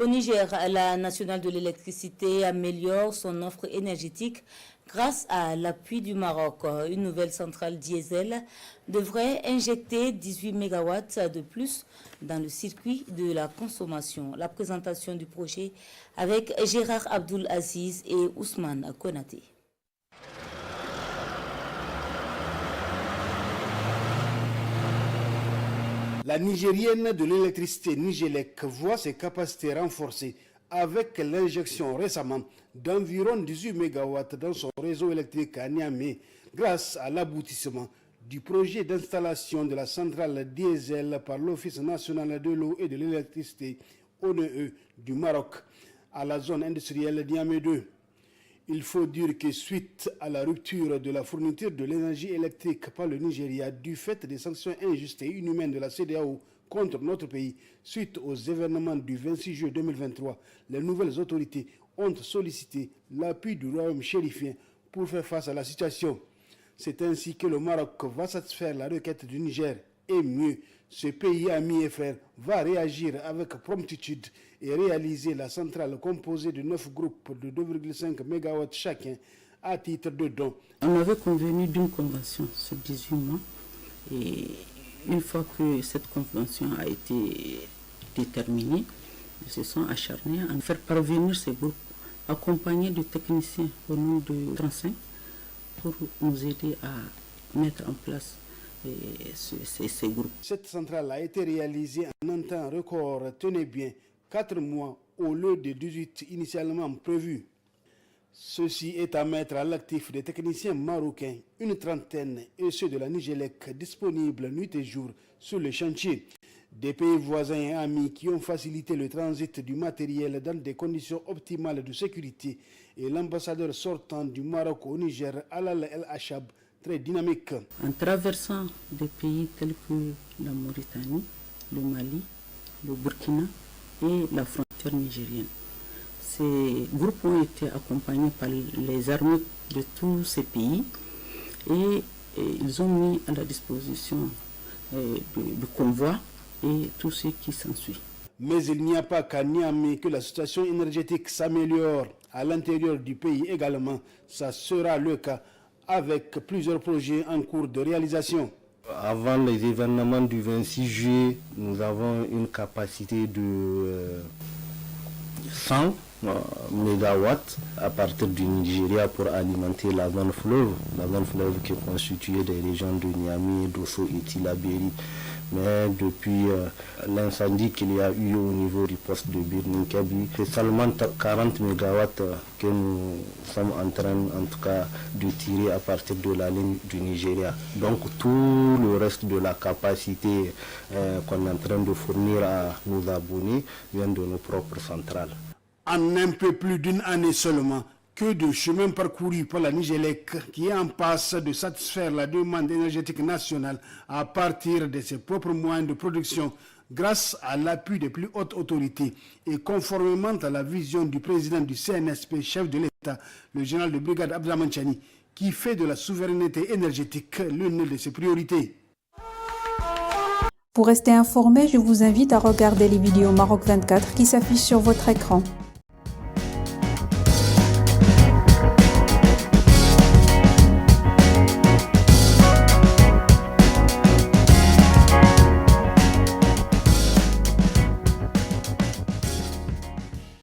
Au Niger, la nationale de l'électricité améliore son offre énergétique grâce à l'appui du Maroc. Une nouvelle centrale diesel devrait injecter 18 MW de plus dans le circuit de la consommation. La présentation du projet avec Gérard Abdoul Aziz et Ousmane Konaté. La Nigérienne de l'électricité Nigélec voit ses capacités renforcées avec l'injection récemment d'environ 18 MW dans son réseau électrique à Niamey grâce à l'aboutissement du projet d'installation de la centrale diesel par l'Office national de l'eau et de l'électricité ONE du Maroc à la zone industrielle Niamey 2. Il faut dire que suite à la rupture de la fourniture de l'énergie électrique par le Nigeria du fait des sanctions injustes et inhumaines de la CEDEAO contre notre pays, suite aux événements du 26 juillet 2023, les nouvelles autorités ont sollicité l'appui du royaume chérifien pour faire face à la situation. C'est ainsi que le Maroc va satisfaire la requête du Niger. Et mieux, ce pays ami et frère va réagir avec promptitude et réaliser la centrale composée de 9 groupes de 2,5 MW chacun à titre de don. On avait convenu d'une convention sur 18 mois et une fois que cette convention a été déterminée, ils se sont acharnés à faire parvenir ces groupes accompagnés de techniciens au nom de 35 pour nous aider à mettre en place ces groupes. Cette centrale a été réalisée en un temps record, tenez bien, 4 mois au lieu de 18 initialement prévus. Ceci est à mettre à l'actif des techniciens marocains, une trentaine, et ceux de la Nigélec disponibles nuit et jour sur le chantier. Des pays voisins et amis qui ont facilité le transit du matériel dans des conditions optimales de sécurité et l'ambassadeur sortant du Maroc au Niger, Alal El Achab, très dynamique. En traversant des pays tels que la Mauritanie, le Mali, le Burkina et la frontière nigérienne. Ces groupes ont été accompagnés par les armées de tous ces pays et ils ont mis à la disposition du convoi et tout ce qui s'ensuit. Mais il n'y a pas qu'à Niamey que la situation énergétique s'améliore. À l'intérieur du pays également, ça sera le cas avec plusieurs projets en cours de réalisation. Avant les événements du 26 juillet, nous avons une capacité de 100 mégawatts à partir du Nigeria pour alimenter la zone fleuve qui est constituée des régions de Niamey, Dosso et Tillabéri. Mais depuis l'incendie qu'il y a eu au niveau du poste de Birnin-Kabi, c'est seulement 40 mégawatts que nous sommes en train, en tout cas, de tirer à partir de la ligne du Nigeria. Donc tout le reste de la capacité qu'on est en train de fournir à nos abonnés vient de nos propres centrales. En un peu plus d'une année seulement, que de chemin parcouru par la Nigélec qui est en passe de satisfaire la demande énergétique nationale à partir de ses propres moyens de production grâce à l'appui des plus hautes autorités et conformément à la vision du président du CNSP, chef de l'État, le général de brigade Abdraman Chani, qui fait de la souveraineté énergétique l'une de ses priorités. Pour rester informé, je vous invite à regarder les vidéos Maroc 24 qui s'affichent sur votre écran.